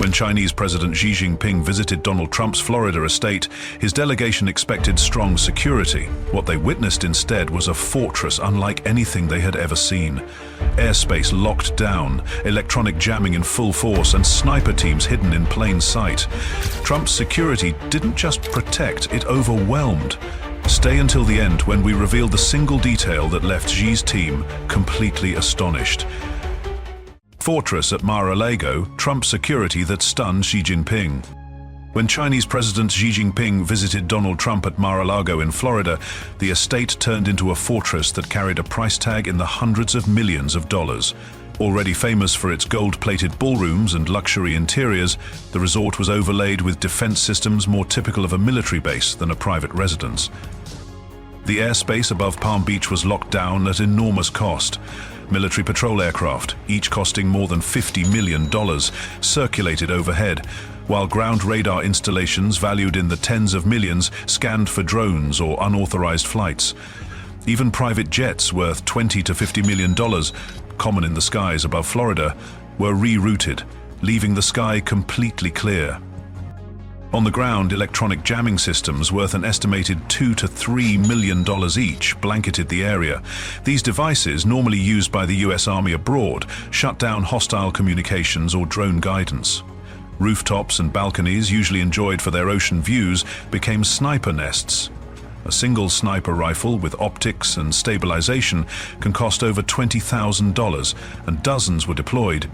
When Chinese President Xi Jinping visited Donald Trump's Florida estate, his delegation expected strong security. What they witnessed instead was a fortress unlike anything they had ever seen. Airspace locked down, electronic jamming in full force, and sniper teams hidden in plain sight. Trump's security didn't just protect, it overwhelmed. Stay until the end when we reveal the single detail that left Xi's team completely astonished. Fortress at Mar-a-Lago, Trump security that stunned Xi Jinping. When Chinese President Xi Jinping visited Donald Trump at Mar-a-Lago in Florida, the estate turned into a fortress that carried a price tag in the hundreds of millions of dollars. Already famous for its gold-plated ballrooms and luxury interiors, the resort was overlaid with defense systems more typical of a military base than a private residence. The airspace above Palm Beach was locked down at enormous cost. Military patrol aircraft, each costing more than $50 million, circulated overhead, while ground radar installations valued in the tens of millions scanned for drones or unauthorized flights. Even private jets worth $20 to $50 million, common in the skies above Florida, were rerouted, leaving the sky completely clear. On the ground, electronic jamming systems worth an estimated $2 to $3 million each blanketed the area. These devices, normally used by the US Army abroad, shut down hostile communications or drone guidance. Rooftops and balconies, usually enjoyed for their ocean views, became sniper nests. A single sniper rifle with optics and stabilization can cost over $20,000, and dozens were deployed.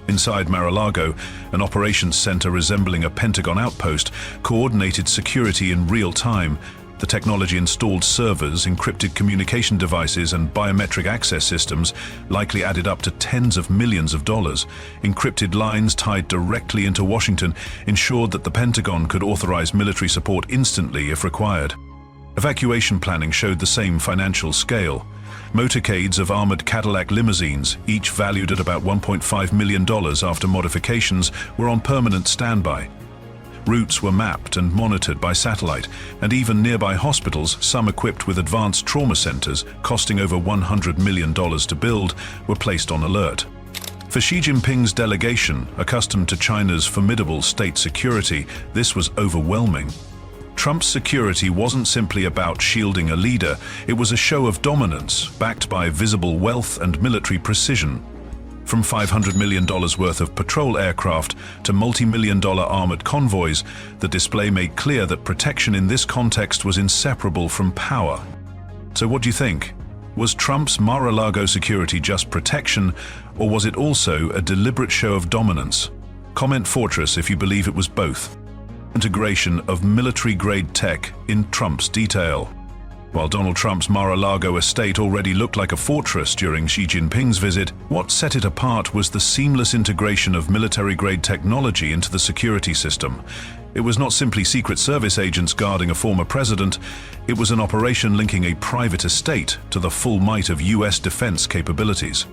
Inside Mar-a-Lago, an operations center resembling a Pentagon outpost coordinated security in real time. The technology installed servers, encrypted communication devices, and biometric access systems likely added up to tens of millions of dollars. Encrypted lines tied directly into Washington ensured that the Pentagon could authorize military support instantly if required. Evacuation planning showed the same financial scale. Motorcades of armored Cadillac limousines, each valued at about $1.5 million after modifications, were on permanent standby. Routes were mapped and monitored by satellite, and even nearby hospitals, some equipped with advanced trauma centers costing over $100 million to build, were placed on alert. For Xi Jinping's delegation, accustomed to China's formidable state security, this was overwhelming. Trump's security wasn't simply about shielding a leader, it was a show of dominance, backed by visible wealth and military precision. From $500 million worth of patrol aircraft to multi-million-dollar armored convoys, the display made clear that protection in this context was inseparable from power. So what do you think? Was Trump's Mar-a-Lago security just protection, or was it also a deliberate show of dominance? Comment Fortress if you believe it was both. Integration of military-grade tech in Trump's detail. While Donald Trump's Mar-a-Lago estate already looked like a fortress during Xi Jinping's visit, what set it apart was the seamless integration of military-grade technology into the security system. It was not simply Secret Service agents guarding a former president, it was an operation linking a private estate to the full might of US defense capabilities.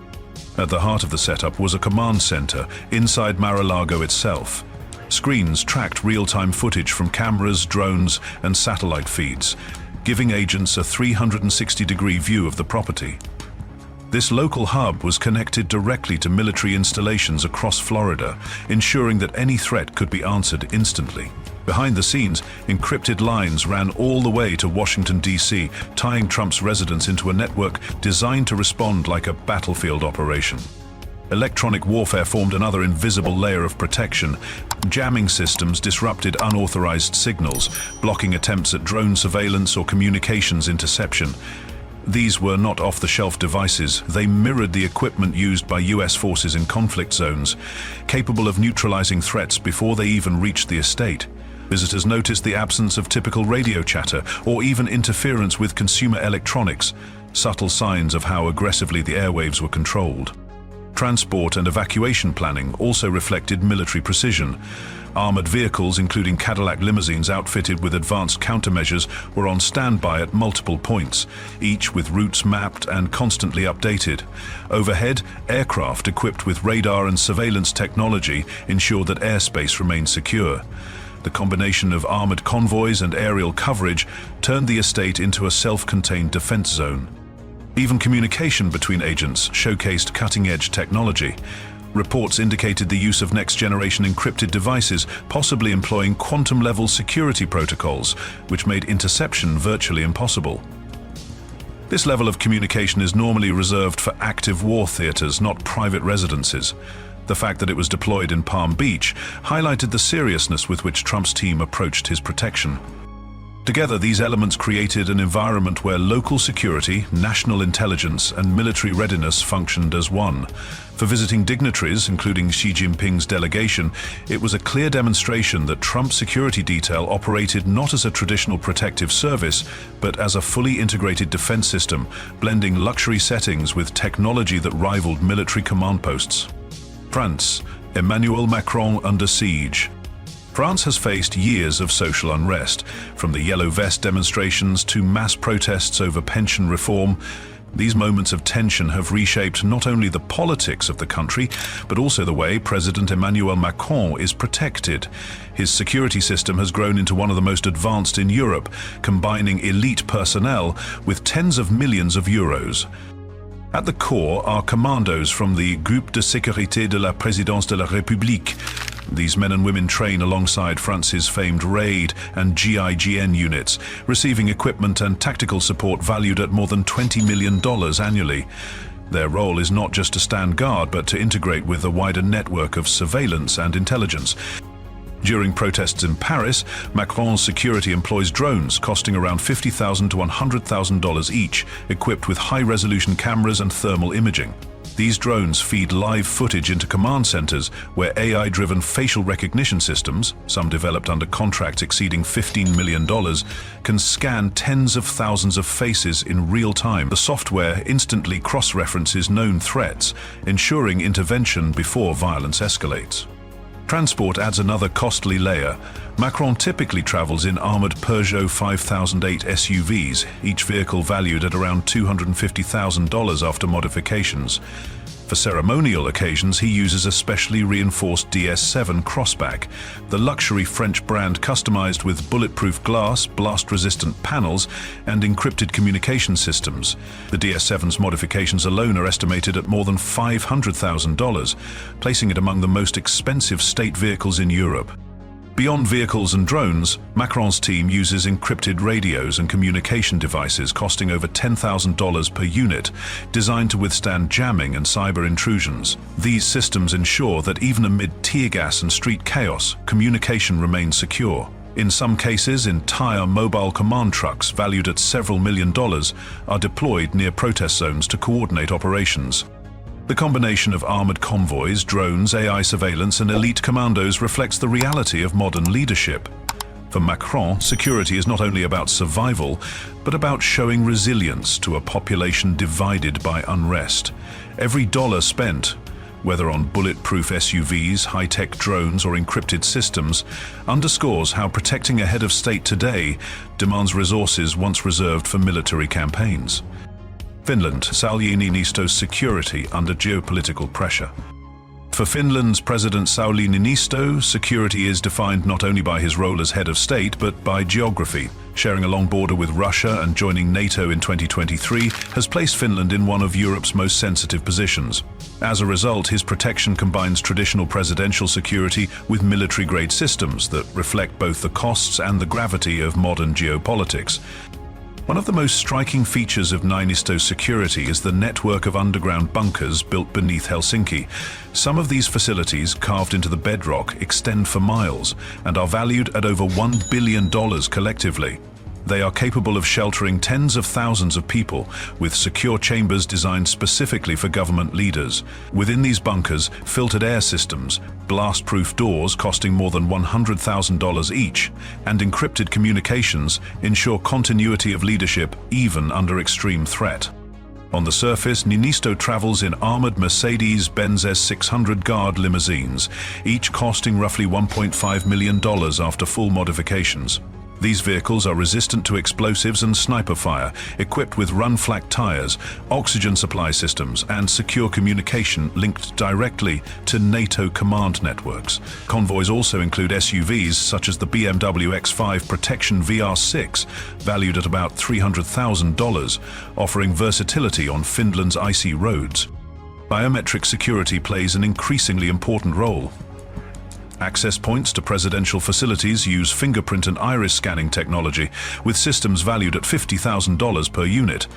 At the heart of the setup was a command center inside Mar-a-Lago itself. Screens tracked real-time footage from cameras, drones, and satellite feeds, giving agents a 360-degree view of the property. This local hub was connected directly to military installations across Florida, ensuring that any threat could be answered instantly. Behind the scenes, encrypted lines ran all the way to Washington, D.C., tying Trump's residence into a network designed to respond like a battlefield operation. Electronic warfare formed another invisible layer of protection. Jamming systems disrupted unauthorized signals, blocking attempts at drone surveillance or communications interception. These were not off-the-shelf devices. They mirrored the equipment used by US forces in conflict zones, capable of neutralizing threats before they even reached the estate. Visitors noticed the absence of typical radio chatter or even interference with consumer electronics, subtle signs of how aggressively the airwaves were controlled. Transport and evacuation planning also reflected military precision. Armored vehicles, including Cadillac limousines outfitted with advanced countermeasures, were on standby at multiple points, each with routes mapped and constantly updated. Overhead, aircraft equipped with radar and surveillance technology ensured that airspace remained secure. The combination of armored convoys and aerial coverage turned the estate into a self-contained defense zone. Even communication between agents showcased cutting-edge technology. Reports indicated the use of next-generation encrypted devices, possibly employing quantum-level security protocols, which made interception virtually impossible. This level of communication is normally reserved for active war theaters, not private residences. The fact that it was deployed in Palm Beach highlighted the seriousness with which Trump's team approached his protection. Together, these elements created an environment where local security, national intelligence, and military readiness functioned as one. For visiting dignitaries, including Xi Jinping's delegation, it was a clear demonstration that Trump's security detail operated not as a traditional protective service, but as a fully integrated defense system, blending luxury settings with technology that rivaled military command posts. France, Emmanuel Macron under siege. France has faced years of social unrest, from the Yellow Vest demonstrations to mass protests over pension reform. These moments of tension have reshaped not only the politics of the country, but also the way President Emmanuel Macron is protected. His security system has grown into one of the most advanced in Europe, combining elite personnel with tens of millions of euros. At the core are commandos from the Groupe de Sécurité de la Présidence de la République. These men and women train alongside France's famed RAID and GIGN units, receiving equipment and tactical support valued at more than $20 million annually. Their role is not just to stand guard, but to integrate with a wider network of surveillance and intelligence. During protests in Paris, Macron's security employs drones costing around $50,000 to $100,000 each, equipped with high-resolution cameras and thermal imaging. These drones feed live footage into command centers where AI-driven facial recognition systems, some developed under contracts exceeding $15 million, can scan tens of thousands of faces in real time. The software instantly cross-references known threats, ensuring intervention before violence escalates. Transport adds another costly layer. Macron typically travels in armored Peugeot 5008 SUVs, each vehicle valued at around $250,000 after modifications. For ceremonial occasions, he uses a specially reinforced DS7 Crossback, the luxury French brand customized with bulletproof glass, blast-resistant panels, and encrypted communication systems. The DS7's modifications alone are estimated at more than $500,000, placing it among the most expensive state vehicles in Europe. Beyond vehicles and drones, Macron's team uses encrypted radios and communication devices costing over $10,000 per unit, designed to withstand jamming and cyber intrusions. These systems ensure that even amid tear gas and street chaos, communication remains secure. In some cases, entire mobile command trucks valued at several $million are deployed near protest zones to coordinate operations. The combination of armored convoys, drones, AI surveillance, and elite commandos reflects the reality of modern leadership. For Macron, security is not only about survival, but about showing resilience to a population divided by unrest. Every dollar spent, whether on bulletproof SUVs, high-tech drones, or encrypted systems, underscores how protecting a head of state today demands resources once reserved for military campaigns. Finland, Sauli Niinisto's security under geopolitical pressure. For Finland's President Sauli Niinisto, security is defined not only by his role as head of state, but by geography. Sharing a long border with Russia and joining NATO in 2023 has placed Finland in one of Europe's most sensitive positions. As a result, his protection combines traditional presidential security with military-grade systems that reflect both the costs and the gravity of modern geopolitics. One of the most striking features of Niinisto's security is the network of underground bunkers built beneath Helsinki. Some of these facilities, carved into the bedrock, extend for miles and are valued at over $1 billion collectively. They are capable of sheltering tens of thousands of people, with secure chambers designed specifically for government leaders. Within these bunkers, filtered air systems, blast-proof doors costing more than $100,000 each, and encrypted communications ensure continuity of leadership even under extreme threat. On the surface, Niinisto travels in armored Mercedes-Benz S600 Guard limousines, each costing roughly $1.5 million after full modifications. These vehicles are resistant to explosives and sniper fire, equipped with run-flat tires, oxygen supply systems, and secure communication linked directly to NATO command networks. Convoys also include SUVs such as the BMW X5 Protection VR6, valued at about $300,000, offering versatility on Finland's icy roads. Biometric security plays an increasingly important role. Access points to presidential facilities use fingerprint and iris scanning technology, with systems valued at $50,000 per unit.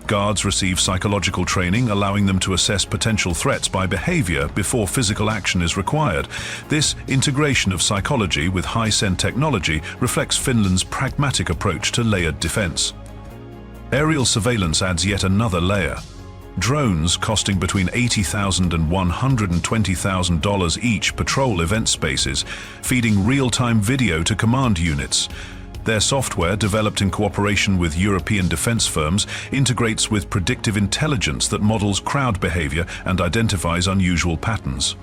Guards receive psychological training, allowing them to assess potential threats by behavior before physical action is required. This integration of psychology with high-end technology reflects Finland's pragmatic approach to layered defense. Aerial surveillance adds yet another layer. Drones, costing between $80,000 and $120,000 each, patrol event spaces, feeding real-time video to command units. Their software, developed in cooperation with European defense firms, integrates with predictive intelligence that models crowd behavior and identifies unusual patterns.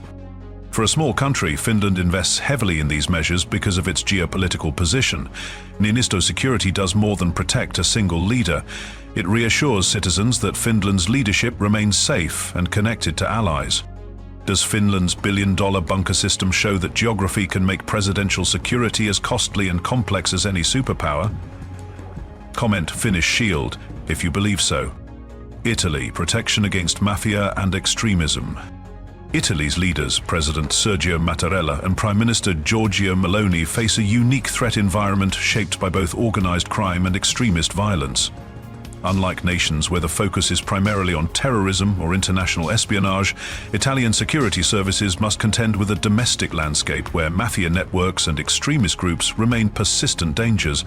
For a small country, Finland invests heavily in these measures because of its geopolitical position. Niinisto security does more than protect a single leader. It reassures citizens that Finland's leadership remains safe and connected to allies. Does Finland's billion-dollar bunker system show that geography can make presidential security as costly and complex as any superpower? Comment Finnish shield if you believe so. Italy, protection against mafia and extremism. Italy's leaders, President Sergio Mattarella and Prime Minister Giorgia Meloni, face a unique threat environment shaped by both organized crime and extremist violence. Unlike nations where the focus is primarily on terrorism or international espionage, Italian security services must contend with a domestic landscape where mafia networks and extremist groups remain persistent dangers.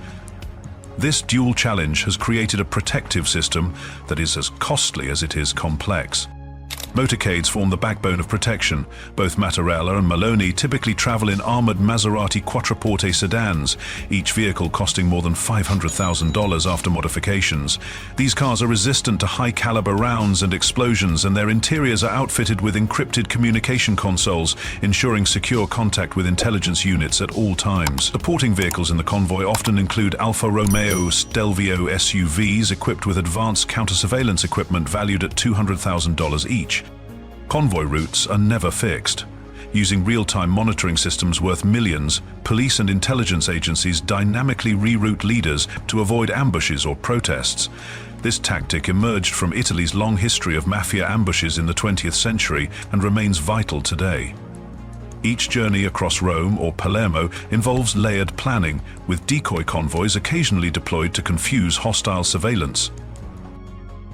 This dual challenge has created a protective system that is as costly as it is complex. Motorcades form the backbone of protection. Both Mattarella and Meloni typically travel in armored Maserati Quattroporte sedans, each vehicle costing more than $500,000 after modifications. These cars are resistant to high-caliber rounds and explosions, and their interiors are outfitted with encrypted communication consoles, ensuring secure contact with intelligence units at all times. Supporting vehicles in the convoy often include Alfa Romeo Stelvio SUVs equipped with advanced counter-surveillance equipment valued at $200,000 each. Convoy routes are never fixed. Using real-time monitoring systems worth millions, police and intelligence agencies dynamically reroute leaders to avoid ambushes or protests. This tactic emerged from Italy's long history of mafia ambushes in the 20th century and remains vital today. Each journey across Rome or Palermo involves layered planning, with decoy convoys occasionally deployed to confuse hostile surveillance.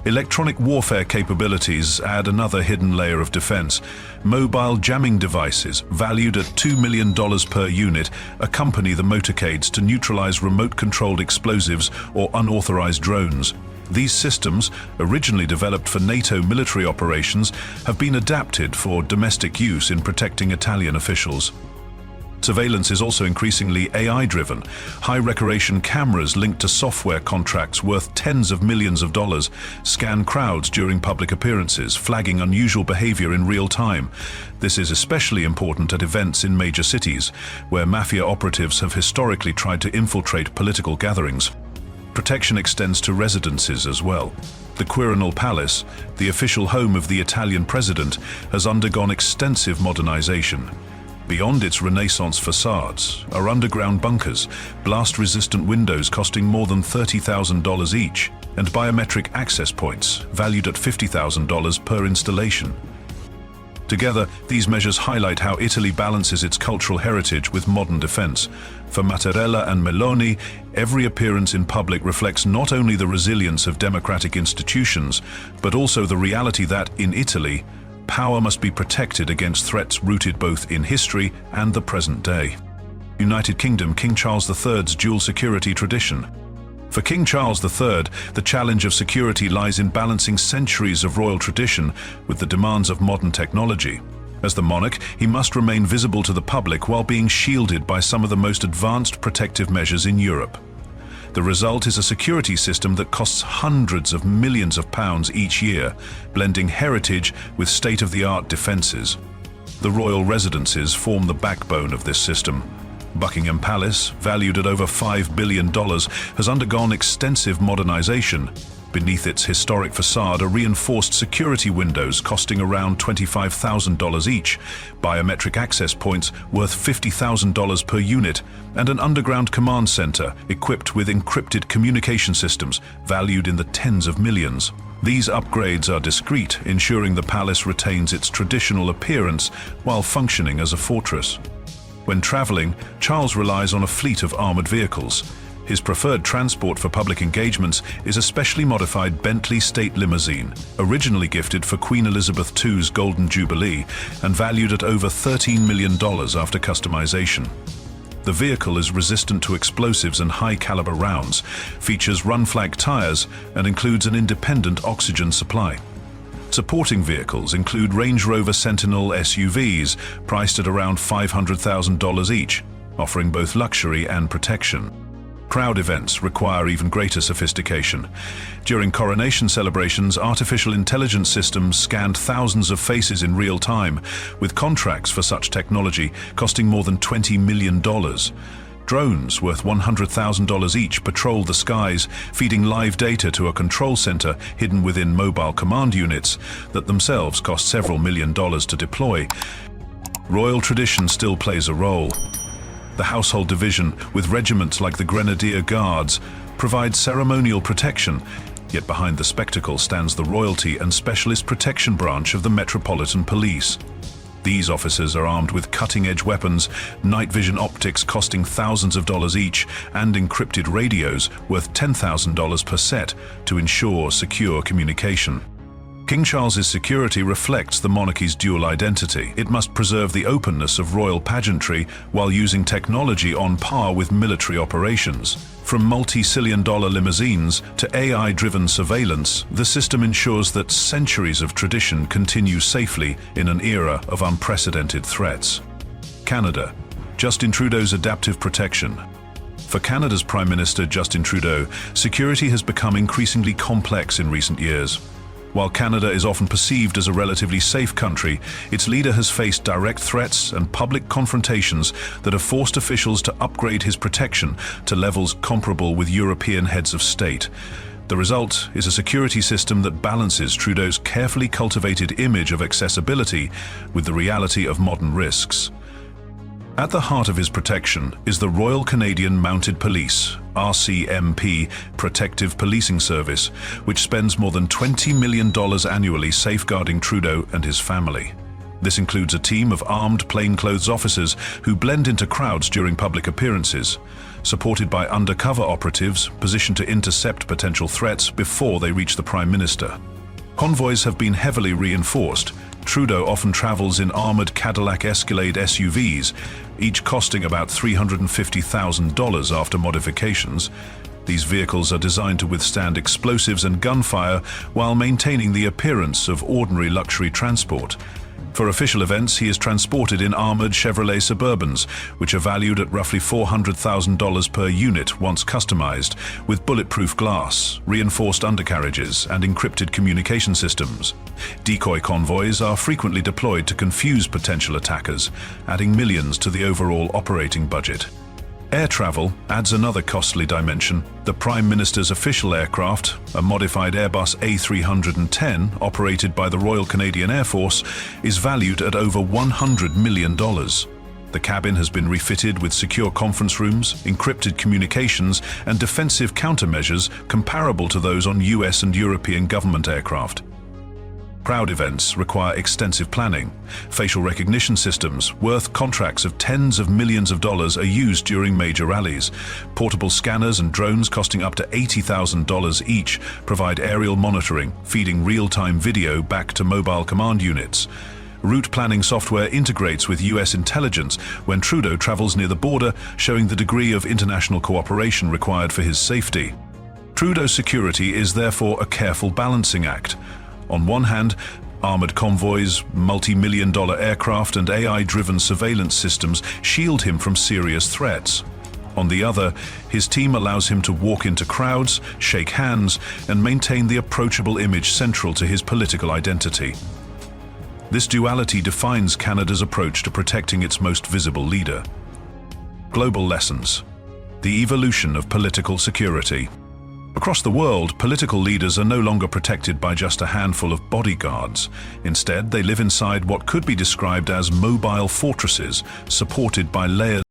Electronic warfare capabilities add another hidden layer of defense. Mobile jamming devices, valued at $2 million per unit, accompany the motorcades to neutralize remote-controlled explosives or unauthorized drones. These systems, originally developed for NATO military operations, have been adapted for domestic use in protecting Italian officials. Surveillance is also increasingly AI-driven. High-resolution cameras linked to software contracts worth tens of millions of dollars scan crowds during public appearances, flagging unusual behavior in real time. This is especially important at events in major cities, where mafia operatives have historically tried to infiltrate political gatherings. Protection extends to residences as well. The Quirinal Palace, the official home of the Italian president, has undergone extensive modernization. Beyond its Renaissance facades are underground bunkers, blast-resistant windows costing more than $30,000 each, and biometric access points valued at $50,000 per installation. Together, these measures highlight how Italy balances its cultural heritage with modern defense. For Mattarella and Meloni, every appearance in public reflects not only the resilience of democratic institutions, but also the reality that, in Italy, power must be protected against threats rooted both in history and the present day. United Kingdom, King Charles III's dual security tradition. For King Charles III, the challenge of security lies in balancing centuries of royal tradition with the demands of modern technology. As the monarch, he must remain visible to the public while being shielded by some of the most advanced protective measures in Europe. The result is a security system that costs hundreds of millions of pounds each year, blending heritage with state-of-the-art defences. The royal residences form the backbone of this system. Buckingham Palace, valued at over $5 billion, has undergone extensive modernization. Beneath its historic facade are reinforced security windows costing around $25,000 each, biometric access points worth $50,000 per unit, and an underground command center equipped with encrypted communication systems valued in the tens of millions. These upgrades are discreet, ensuring the palace retains its traditional appearance while functioning as a fortress. When traveling, Charles relies on a fleet of armored vehicles. His preferred transport for public engagements is a specially modified Bentley State Limousine, originally gifted for Queen Elizabeth II's Golden Jubilee and valued at over $13 million after customization. The vehicle is resistant to explosives and high-caliber rounds, features run-flag tires, and includes an independent oxygen supply. Supporting vehicles include Range Rover Sentinel SUVs, priced at around $500,000 each, offering both luxury and protection. Crowd events require even greater sophistication. During coronation celebrations, artificial intelligence systems scanned thousands of faces in real time, with contracts for such technology costing more than $20 million. Drones worth $100,000 each patrol the skies, feeding live data to a control center hidden within mobile command units that themselves cost several million dollars to deploy. Royal tradition still plays a role. The household division, with regiments like the Grenadier Guards, provides ceremonial protection, yet behind the spectacle stands the royalty and specialist protection branch of the Metropolitan Police. These officers are armed with cutting-edge weapons, night vision optics costing thousands of dollars each, and encrypted radios worth $10,000 per set to ensure secure communication. King Charles's security reflects the monarchy's dual identity. It must preserve the openness of royal pageantry while using technology on par with military operations. From multi-billion-dollar limousines to AI-driven surveillance, the system ensures that centuries of tradition continue safely in an era of unprecedented threats. Canada. Justin Trudeau's adaptive protection. For Canada's Prime Minister Justin Trudeau, security has become increasingly complex in recent years. While Canada is often perceived as a relatively safe country, its leader has faced direct threats and public confrontations that have forced officials to upgrade his protection to levels comparable with European heads of state. The result is a security system that balances Trudeau's carefully cultivated image of accessibility with the reality of modern risks. At the heart of his protection is the Royal Canadian Mounted Police, RCMP, Protective Policing Service, which spends more than $20 million annually safeguarding Trudeau and his family. This includes a team of armed plainclothes officers who blend into crowds during public appearances, supported by undercover operatives positioned to intercept potential threats before they reach the Prime Minister. Convoys have been heavily reinforced. Trudeau often travels in armored Cadillac Escalade SUVs, each costing about $350,000 after modifications. These vehicles are designed to withstand explosives and gunfire while maintaining the appearance of ordinary luxury transport. For official events, he is transported in armored Chevrolet Suburbans, which are valued at roughly $400,000 per unit once customized, with bulletproof glass, reinforced undercarriages, and encrypted communication systems. Decoy convoys are frequently deployed to confuse potential attackers, adding millions to the overall operating budget. Air travel adds another costly dimension. The Prime Minister's official aircraft, a modified Airbus A310 operated by the Royal Canadian Air Force, is valued at over $100 million. The cabin has been refitted with secure conference rooms, encrypted communications, and defensive countermeasures comparable to those on US and European government aircraft. Crowd events require extensive planning. Facial recognition systems, worth contracts of tens of millions of dollars, are used during major rallies. Portable scanners and drones costing up to $80,000 each provide aerial monitoring, feeding real-time video back to mobile command units. Route planning software integrates with US intelligence when Trudeau travels near the border, showing the degree of international cooperation required for his safety. Trudeau's security is therefore a careful balancing act. On one hand, armored convoys, multi-million-dollar aircraft, and AI-driven surveillance systems shield him from serious threats. On the other, his team allows him to walk into crowds, shake hands, and maintain the approachable image central to his political identity. This duality defines Canada's approach to protecting its most visible leader. Global lessons. The evolution of political security. Across the world, political leaders are no longer protected by just a handful of bodyguards. Instead, they live inside what could be described as mobile fortresses, supported by layers